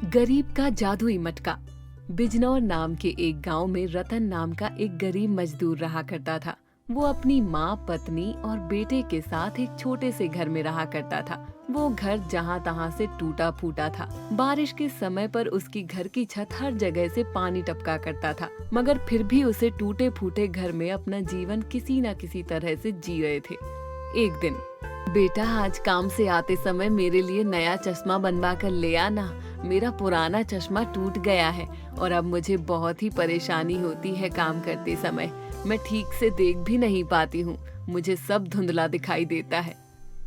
गरीब का जादुई मटका। बिजनौर नाम के एक गांव में रतन नाम का एक गरीब मजदूर रहा करता था। वो अपनी माँ, पत्नी और बेटे के साथ एक छोटे से घर में रहा करता था। वो घर जहाँ तहाँ से टूटा फूटा था। बारिश के समय पर उसकी घर की छत हर जगह से पानी टपका करता था, मगर फिर भी उसे टूटे फूटे घर में अपना जीवन किसी न किसी तरह से जी रहे थे। एक दिन, बेटा आज काम से आते समय मेरे लिए नया चश्मा बनवा कर ले आना। मेरा पुराना चश्मा टूट गया है और अब मुझे बहुत ही परेशानी होती है काम करते समय। मैं ठीक से देख भी नहीं पाती हूँ, मुझे सब धुंधला दिखाई देता है।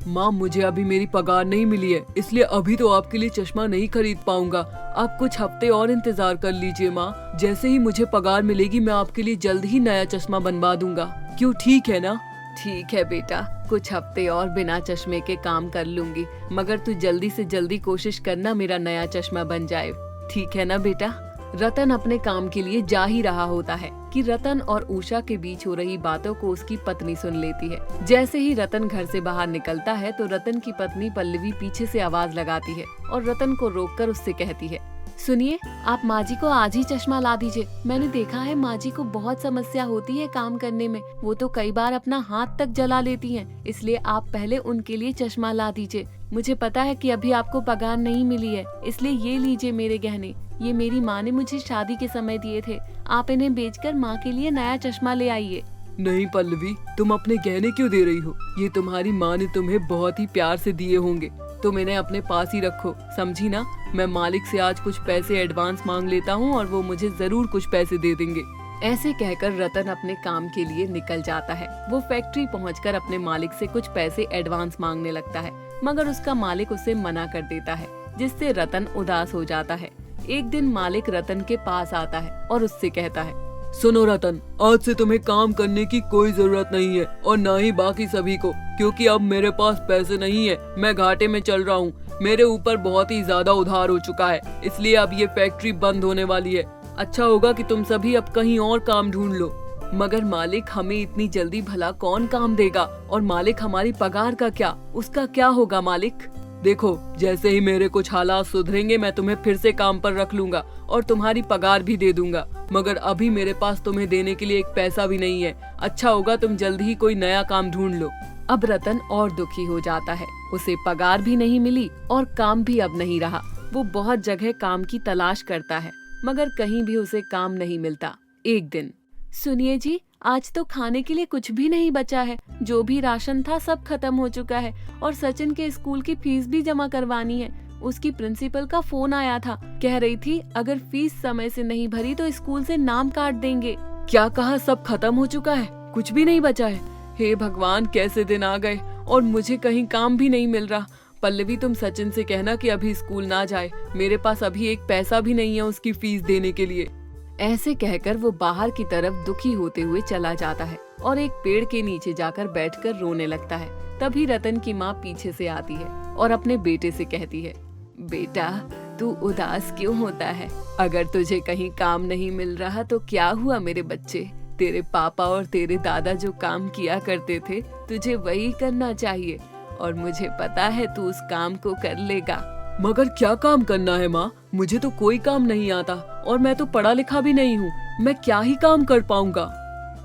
माँ, मुझे अभी मेरी पगार नहीं मिली है, इसलिए अभी तो आपके लिए चश्मा नहीं खरीद पाऊंगा। आप कुछ हफ्ते और इंतजार कर लीजिए माँ। जैसे ही मुझे पगार मिलेगी मैं आपके लिए जल्द ही नया चश्मा बनवा दूंगा। क्यों, ठीक है ना? ठीक है बेटा, कुछ हफ्ते और बिना चश्मे के काम कर लूंगी, मगर तू जल्दी से जल्दी कोशिश करना मेरा नया चश्मा बन जाए। ठीक है ना बेटा? रतन अपने काम के लिए जा ही रहा होता है कि रतन और उषा के बीच हो रही बातों को उसकी पत्नी सुन लेती है। जैसे ही रतन घर से बाहर निकलता है तो रतन की पत्नी पल्लवी पीछे से आवाज लगाती है और रतन को रोककर उससे कहती है, सुनिए, आप माँ जी को आज ही चश्मा ला दीजिए। मैंने देखा है माँ जी को बहुत समस्या होती है काम करने में। वो तो कई बार अपना हाथ तक जला लेती हैं, इसलिए आप पहले उनके लिए चश्मा ला दीजिए। मुझे पता है कि अभी आपको पगार नहीं मिली है, इसलिए ये लीजिए मेरे गहने। ये मेरी माँ ने मुझे शादी के समय दिए थे। आप इन्हें बेचकर माँ के लिए नया चश्मा ले आइए। नहीं पल्लवी, तुम अपने गहने क्यों दे रही हो? ये तुम्हारी माँ ने तुम्हें बहुत ही प्यार से दिए होंगे, तुम इन्हें अपने पास ही रखो, समझी ना? मैं मालिक से आज कुछ पैसे एडवांस मांग लेता हूँ और वो मुझे जरूर कुछ पैसे दे देंगे। ऐसे कहकर रतन अपने काम के लिए निकल जाता है। वो फैक्ट्री पहुंचकर अपने मालिक से कुछ पैसे एडवांस मांगने लगता है, मगर उसका मालिक उसे मना कर देता है, जिससे रतन उदास हो जाता है। एक दिन मालिक रतन के पास आता है और उससे कहता है, सुनो रतन, आज से तुम्हें काम करने की कोई जरूरत नहीं है और ना ही बाकी सभी को, क्योंकि अब मेरे पास पैसे नहीं है। मैं घाटे में चल रहा हूँ, मेरे ऊपर बहुत ही ज्यादा उधार हो चुका है, इसलिए अब ये फैक्ट्री बंद होने वाली है। अच्छा होगा कि तुम सभी अब कहीं और काम ढूंढ लो। मगर मालिक, हमें इतनी जल्दी भला कौन काम देगा? और मालिक, हमारी पगार का क्या, उसका क्या होगा मालिक? देखो, जैसे ही मेरे कुछ हालात सुधरेंगे मैं तुम्हें फिर से काम पर रख लूंगा और तुम्हारी पगार भी दे दूंगा, मगर अभी मेरे पास तुम्हें देने के लिए एक पैसा भी नहीं है। अच्छा होगा तुम जल्द ही कोई नया काम ढूंढ लो। अब रतन और दुखी हो जाता है। उसे पगार भी नहीं मिली और काम भी अब नहीं रहा। वो बहुत जगह काम की तलाश करता है, मगर कहीं भी उसे काम नहीं मिलता। एक दिन, सुनिए जी, आज तो खाने के लिए कुछ भी नहीं बचा है। जो भी राशन था सब खत्म हो चुका है और सचिन के स्कूल की फीस भी जमा करवानी है। उसकी प्रिंसिपल का फोन आया था, कह रही थी अगर फीस समय से नहीं भरी तो स्कूल से नाम काट देंगे। क्या कहा? सब खत्म हो चुका है, कुछ भी नहीं बचा है? हे भगवान, कैसे दिन आ गए और मुझे कहीं काम भी नहीं मिल रहा। पल्लवी, तुम सचिन से कहना कि अभी स्कूल ना जाए, मेरे पास अभी एक पैसा भी नहीं है उसकी फीस देने के लिए। ऐसे कहकर वो बाहर की तरफ दुखी होते हुए चला जाता है और एक पेड़ के नीचे जाकर बैठकर रोने लगता है। तभी रतन की माँ पीछे से आती है और अपने बेटे से कहती है, बेटा, तू उदास क्यों होता है? अगर तुझे कहीं काम नहीं मिल रहा तो क्या हुआ मेरे बच्चे? तेरे पापा और तेरे दादा जो काम किया करते थे, तुझे वही करना चाहिए और मुझे पता है तू उस काम को कर लेगा। मगर क्या काम करना है माँ? मुझे तो कोई काम नहीं आता और मैं तो पढ़ा लिखा भी नहीं हूँ, मैं क्या ही काम कर पाऊंगा?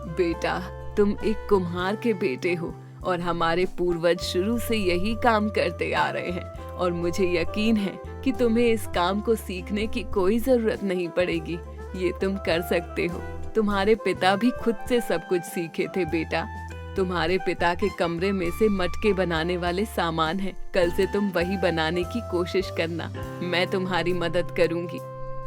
बेटा, तुम एक कुम्हार के बेटे हो और हमारे पूर्वज शुरू से यही काम करते आ रहे हैं और मुझे यकीन है कि तुम्हें इस काम को सीखने की कोई जरूरत नहीं पड़ेगी। ये तुम कर सकते हो। तुम्हारे पिता भी खुद से सब कुछ सीखे थे बेटा। तुम्हारे पिता के कमरे में से मटके बनाने वाले सामान हैं। कल से तुम वही बनाने की कोशिश करना, मैं तुम्हारी मदद करूंगी।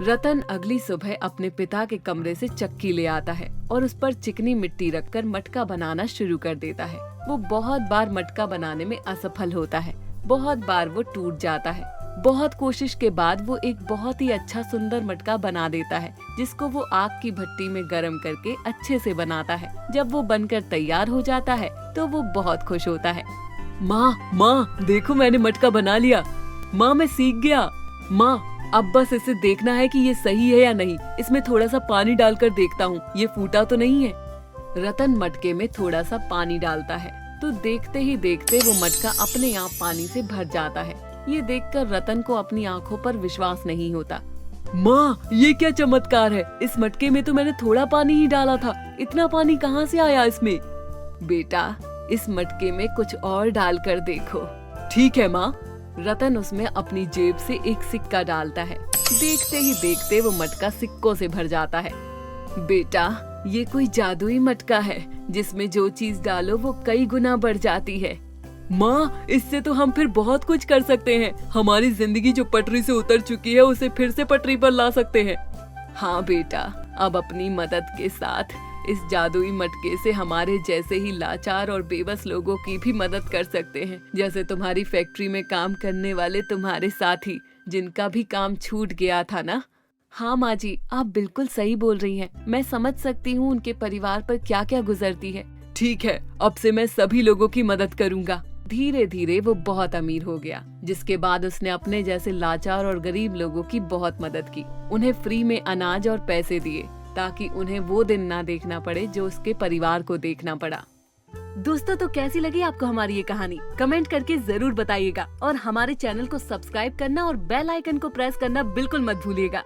रतन अगली सुबह अपने पिता के कमरे से चक्की ले आता है और उस पर चिकनी मिट्टी रखकर मटका बनाना शुरू कर देता है। वो बहुत बार मटका बनाने में असफल होता है, बहुत बार वो टूट जाता है। बहुत कोशिश के बाद वो एक बहुत ही अच्छा सुंदर मटका बना देता है, जिसको वो आग की भट्टी में गरम करके अच्छे से बनाता है। जब वो बनकर तैयार हो जाता है तो वो बहुत खुश होता है। माँ, देखो मैंने मटका बना लिया। माँ, मैं सीख गया। माँ, अब बस इसे देखना है कि ये सही है या नहीं। इसमें थोड़ा सा पानी डालकर देखता हूँ, ये फूटा तो नहीं है। रतन मटके में थोड़ा सा पानी डालता है तो देखते ही देखते वो मटका अपने आप पानी से भर जाता है ये देखकर रतन को अपनी आंखों पर विश्वास नहीं होता। माँ, ये क्या चमत्कार है। इस मटके में तो मैंने थोड़ा पानी ही डाला था, इतना पानी कहाँ से आया इसमें? बेटा, इस मटके में कुछ और डालकर देखो। ठीक है माँ। रतन उसमें अपनी जेब से एक सिक्का डालता है। देखते ही देखते वो मटका सिक्कों से भर जाता है। बेटा, ये कोई जादुई मटका है जिसमें जो चीज डालो वो कई गुना बढ़ जाती है। माँ, इससे तो हम फिर बहुत कुछ कर सकते हैं। हमारी जिंदगी जो पटरी से उतर चुकी है उसे फिर से पटरी पर ला सकते हैं। हाँ बेटा, अब अपनी मदद के साथ इस जादुई मटके से हमारे जैसे ही लाचार और बेबस लोगों की भी मदद कर सकते हैं, जैसे तुम्हारी फैक्ट्री में काम करने वाले तुम्हारे साथी जिनका भी काम छूट गया था ना। हाँ माँ जी, आप बिल्कुल सही बोल रही हैं। मैं समझ सकती हूँ उनके परिवार पर क्या क्या गुजरती है। ठीक है, अब से मैं सभी लोगों की मदद करूँगा। धीरे धीरे वो बहुत अमीर हो गया, जिसके बाद उसने अपने जैसे लाचार और गरीब लोगों की बहुत मदद की। उन्हें फ्री में अनाज और पैसे दिए ताकि उन्हें वो दिन ना देखना पड़े जो उसके परिवार को देखना पड़ा। दोस्तों, तो कैसी लगी आपको हमारी ये कहानी? कमेंट करके जरूर बताइएगा और हमारे चैनल को सब्सक्राइब करना और बेल आइकन को प्रेस करना बिल्कुल मत भूलिएगा।